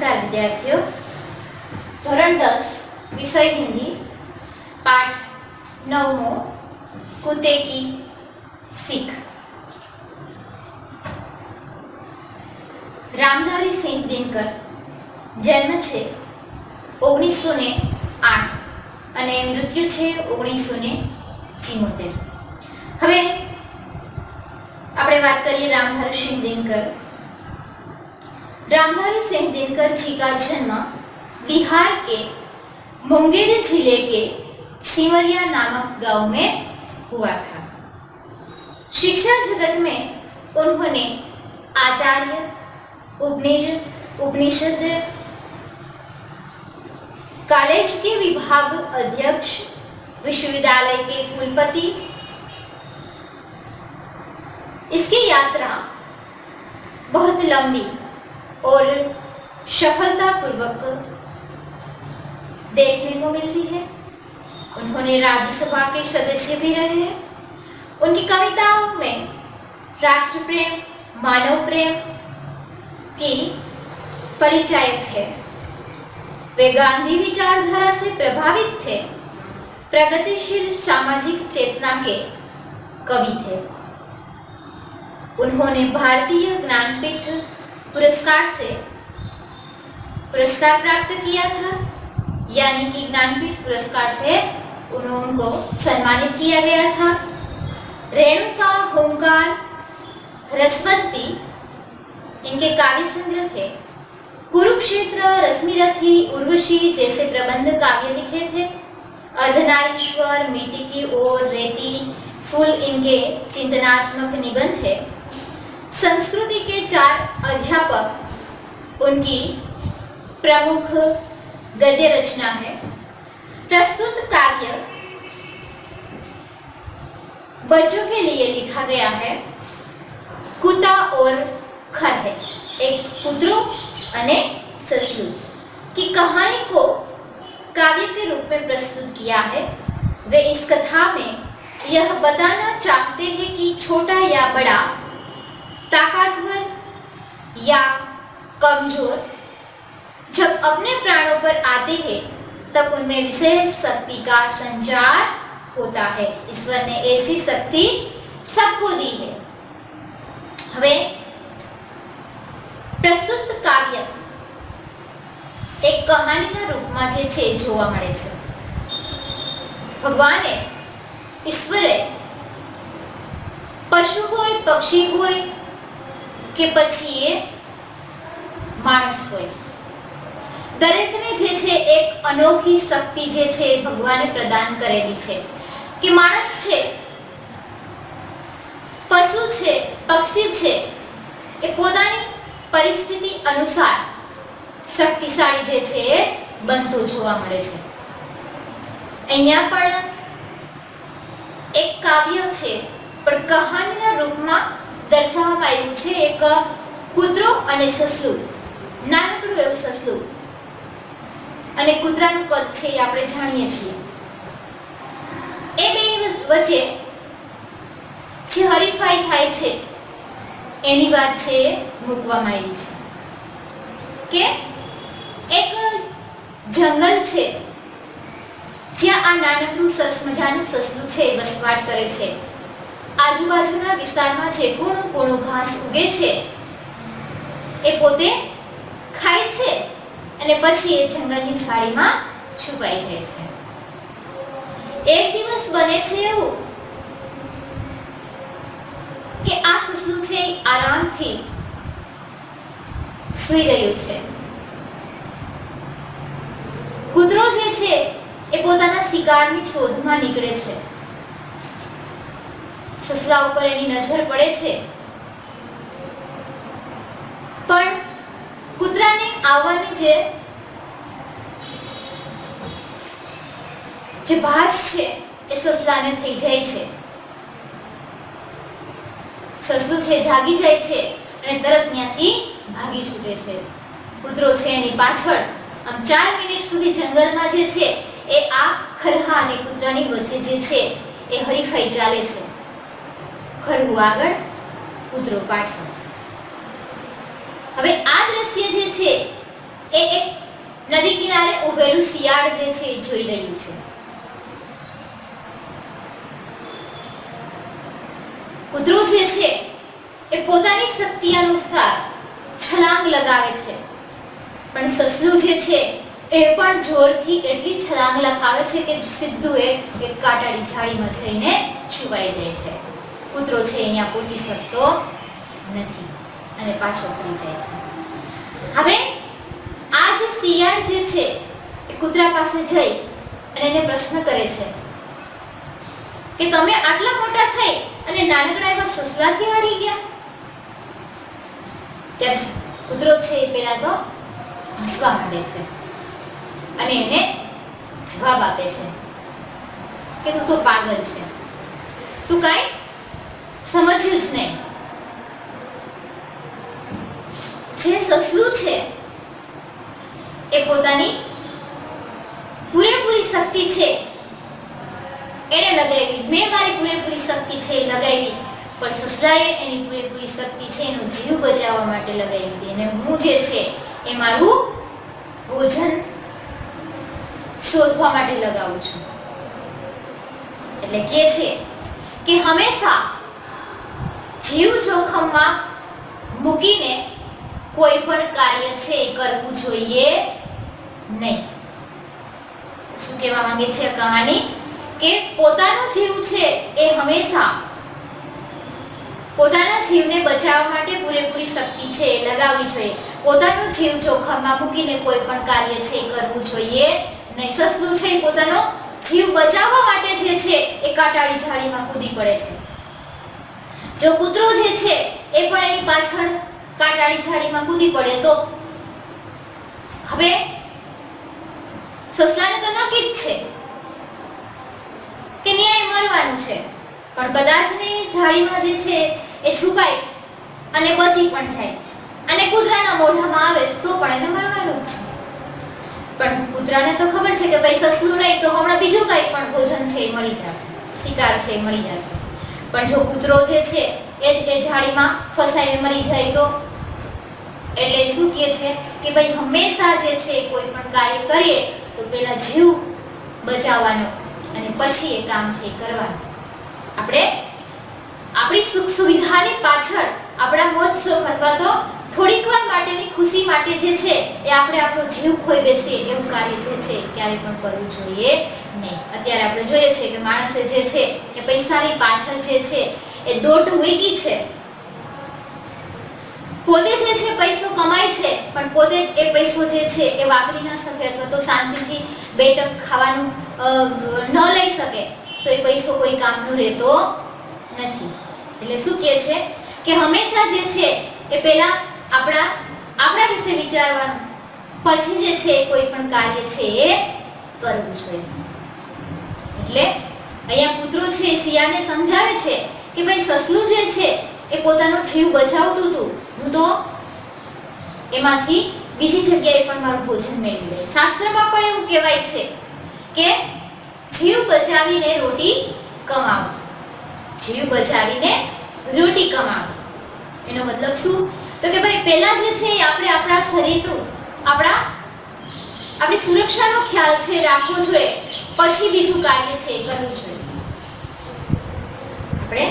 नमस्कार विद्यार्थियों। धोरण 10 विषय हिंदी पाठ 9 कुत्ते की सीख। रामधारी सिंह दिनकर जन्म છે 1908 અને મૃત્યુ છે 1974। હવે આપણે વાત કરીએ रामधारी सिंह दिनकर। रामधारी सिंह दिनकर जी का जन्म बिहार के मुंगेर जिले के सिमरिया नामक गांव में हुआ था। शिक्षा जगत में उन्होंने आचार्य, उपनिषद कॉलेज के विभाग अध्यक्ष, विश्वविद्यालय के कुलपति, इसकी यात्रा बहुत लंबी और सफलतापूर्वक देखने को मिलती है। उन्होंने राज्यसभा के सदस्य भी रहे हैं। उनकी कविताओं में राष्ट्र प्रेम, मानव प्रेम की परिचायक है। वे गांधी विचारधारा से प्रभावित थे। प्रगतिशील सामाजिक चेतना के कवि थे। उन्होंने भारतीय ज्ञानपीठ पुरस्कार से पुरस्कार प्राप्त किया था, यानी कि ज्ञानपीठ पुरस्कार से उनको सम्मानित किया गया था। रेणुका, होमकार, रसवंती इनके काव्य संग्रह है। कुरुक्षेत्र, रश्मिरथी, उर्वशी जैसे प्रबंध काव्य लिखे थे। अर्धनारीश्वर, मिट्टी की ओर, रेती, फूल इनके चिंतनात्मक निबंध है। संस्कृति के 4 अध्यापक उनकी प्रमुख गद्य रचना है। प्रस्तुत काव्य बच्चों के लिए लिखा गया है। कुत्ता और खर है, एक कुतरो अने ससलू की कहानी को काव्य के रूप में प्रस्तुत किया है। वे इस कथा में यह बताना चाहते हैं कि छोटा या बड़ा, ताकतवर या कमजोर जब अपने प्राणों पर आते हैं तब उनमें विशेष शक्ति का संचार होता है। ईश्वर ने ऐसी शक्ति सबको दी है। હવે પ્રસ્તુત કાવ્ય એક કહાનીના રૂપમાં જે છે જોવા મળે છે। ભગવાને, ઈશ્વરે પશુ હોય, પક્ષી હોય કે પછી એ માણસ હોય, દરેકને જે છે એક અનોખી શક્તિ જે છે ભગવાને પ્રદાન કરેલી છે કે માણસ છે, પશુ છે, પક્ષી છે, એ પોતાની પરિસ્થિતિ અનુસાર શક્તિશાળી જે છે બનતો જોવા મળે છે। અહીંયા પણ એક કાવ્ય છે, પણ કહાનીના રૂપમાં દર્શાવવામાં આવ્યું છે એક કૂતરો અને સસલું, નાનકડું એવું સસલું અને કૂતરાનું કદ છે એ આપણે જાણીએ છીએ। એ બે વચ્ચે જે હરીફાઈ થાય છે એની વાત છે મૂકવામાં આવી છે કે એક જંગલ છે જ્યાં આ નાનકડું સરસ મજાનું સસલું છે વસવાટ કરે છે। આજુબાજુના વિસ્તારમાં જે કૂણું કૂણું ઘાસ ઉગે છે એ પોતે ખાય છે અને પછી એ જંગલની ઝાડીમાં છુપાઈ જાય છે। એક દિવસ બને છે એવું કે આ સસલું છે આરામથી સૂઈ રહ્યું છે। કૂતરો જે છે એ પોતાના શિકારની શોધમાં નીકળે છે। સસલા ઉપર એની નજર પડે છે, પણ કૂતરાને આવવાની જે ભાસ છે એ સસલાને થઈ જાય છે। સસલું છે જાગી જાય છે અને તરત ત્યાંથી ભાગી છૂટે છે। કૂતરો છે એની પાછળ આમ 4 મિનિટ સુધી જંગલમાં જે છે એ આ ખરહા અને કૂતરાની વચ્ચે જે છે એ હરીફાઈ ચાલે છે। ખરવું આગળ, કૂતરો પાછળ। હવે આ દ્રશ્ય જે છે એ એક નદી કિનારે ઉભેલું શિયાળ જે છે એ જોઈ રહ્યું છે. કૂતરું જે છે એ પોતાની શક્તિ અનુસાર છલાંગ લગાવે છે, પણ સસલું જે છે એ પણ જોરથી એટલી છલાંગ લગાવે છે કે સીધું એક કાંટાળી ઝાડીમાં જઈને છુપાઈ જાય છે. કૂતરો છે અહીંયા પહોંચી શકતો નથી અને પાછો ફરી જાય છે. હવે આ જે શિયાળ જે છે એ કૂતરા પાસે જઈ અને એને પ્રશ્ન કરે છે કે તમે આટલા મોટા થઈ અને નાનકડા એવા સસલાથી હારી ગયા. ત્યારે કૂતરો છે એ પહેલા તો હસવા માંડે છે અને એને જવાબ આપે છે કે તું તો પાગલ છે, તું કાંઈ સમજ્યું જ નહીં. જે સસલું છે એ પોતાની પૂરેપૂરી શક્તિ છે એને લગાવી, મેં મારી પૂરેપૂરી શક્તિ છે એ લગાવી, પણ સસલાએ એની પૂરેપૂરી શક્તિ છે એનો જીવ બચાવવા માટે લગાવી હતી. અને હું જે છે એ મારું ભોજન શોધવા માટે લગાવું છું. એટલે કે છે કે હંમેશા જીવ જોખમમાં મૂકીને કોઈ પણ કાર્ય છે એ કરવું જોઈએ નહીં. શું કહેવા માંગે છે આ કહાની કે પોતાનો જીવ છે એ હંમેશા પોતાના જીવને બચાવવા માટે પૂરેપૂરી શક્તિ છે એ લગાવવી જોઈએ. પોતાનો જીવ જોખમમાં મૂકીને કોઈ પણ કાર્ય છે એ કરવું જોઈએ નહીં. સસલું છે પોતાનો જીવ બચાવવા માટે જે છે એ કાંટાળી ઝાડીમાં કૂદી પડે છે. જો કૂતરો જે છે એ પણ એની પાછળ કાંટાળી ઝાડીમાં કૂદી પડે તો હવે સસલાને તો નક્કી જ છે કે ન્યાય મળવાનું છે, પણ કદાચ ને ઝાડીમાં જે છે એ છુપાય અને બચી પણ જાય અને કૂતરાના મોઢામાં આવે તો પણ એને મરવાનું જ છે. પણ કૂતરાને તો ખબર છે કે ભાઈ સસલું નહીં તો હમણાં બીજું કંઈ પણ ભોજન છે એ મળી જશે, શિકાર છે એ મળી જશે. પણ જો કૂતરો જે છે એ ઝાડીમાં ફસાઈને મરી જાય તો એટલે શું કહે છે કે ભાઈ હંમેશા જે છે કોઈ પણ કાર્ય કરીએ તો પહેલા જીવ બચાવવાનો અને પછી એ કામ છે એ કરવાનું. આપણે આપણી સુખ સુવિધાની પાછળ આપણા મોજ શોખ અથવા તો થોડીક વાર માટેની ખુશી માટે જે છે એ આપણે આપણો જીવ ખોઈ બેસીએ એવું કાર્ય જે છે ક્યારે પણ કરવું જોઈએ નહીં. અત્યારે આપણે જોઈએ છે કે માણસે જે છે એ પૈસાની પાછળ જે છે એ દોટ મૂકી છે. પોતે જે છે પૈસો કમાય છે પણ પોતે જ એ પૈસો જે છે એ વાપરી ન શકે અથવા તો શાંતિથી બે ટક ખાવાનું ન લઈ શકે તો એ પૈસો કોઈ કામનો રહેતો નથી. એટલે શું કહે છે કે હંમેશા જે છે એ પહેલા આપણા વિશે વિચારવાનું, પછી જે છે કોઈ પણ કાર્ય છે એ કરવું જોઈએ. એટલે અહીંયા કૂતરો છે એ શિયાળને સમજાવે છે કે ભાઈ સસલું જે છે એ પોતાનો જીવ બચાવતું હતું, હું તો એમાંથી બીજી જગ્યાએ પણ મારું ભોજન મેળવી લઈશ. શાસ્ત્રમાં પણ એવું કહેવાય છે કે જીવ બચાવીને રોટી કમાવો, જીવ બચાવીને રોટી કમાવો. એનો મતલબ શું? તો કે ભાઈ પહેલા જે છે આપણે આપણા શરીરનું આપણી સુરક્ષાનો ખ્યાલ છે રાખવો જોઈએ, પછી બીજું કાર્ય છે એ કરવું જોઈએ. આપણે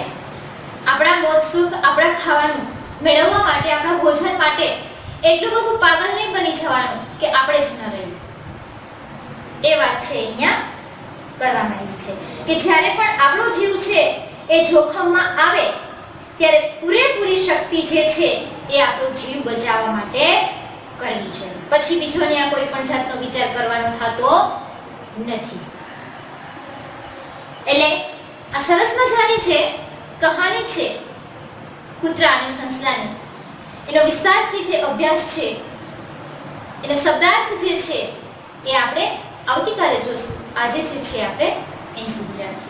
આપણા મોજ સુખ આપણા ખાવાનું મેળવવા માટે, આપણા ભોજન માટે એટલું બધું પાગલ નહીં બની જવાનું કે આપણે જ ન રહીએ. એ વાત છે અહીંયા કરવામાં આવી છે કે જ્યારે પણ આપણો જીવ છે એ જોખમમાં આવે ત્યારે પૂરેપૂરી શક્તિ જે છે એ આપણો જીવ બચાવવા માટે કરવી જોઈએ. પછી બીજો ને કોઈ પણ જાતનો વિચાર કરવાનો થતો નથી. એટલે આ સરસ મજાની છે કહાની છે કૂતરા અને સસલાની. એનો વિસ્તારથી જે અભ્યાસ છે, એનો શબ્દાર્થ જે છે એ આપણે આવતીકાલે જોશું. આજે જે છે આપણે અહીં સુધી રાખીએ.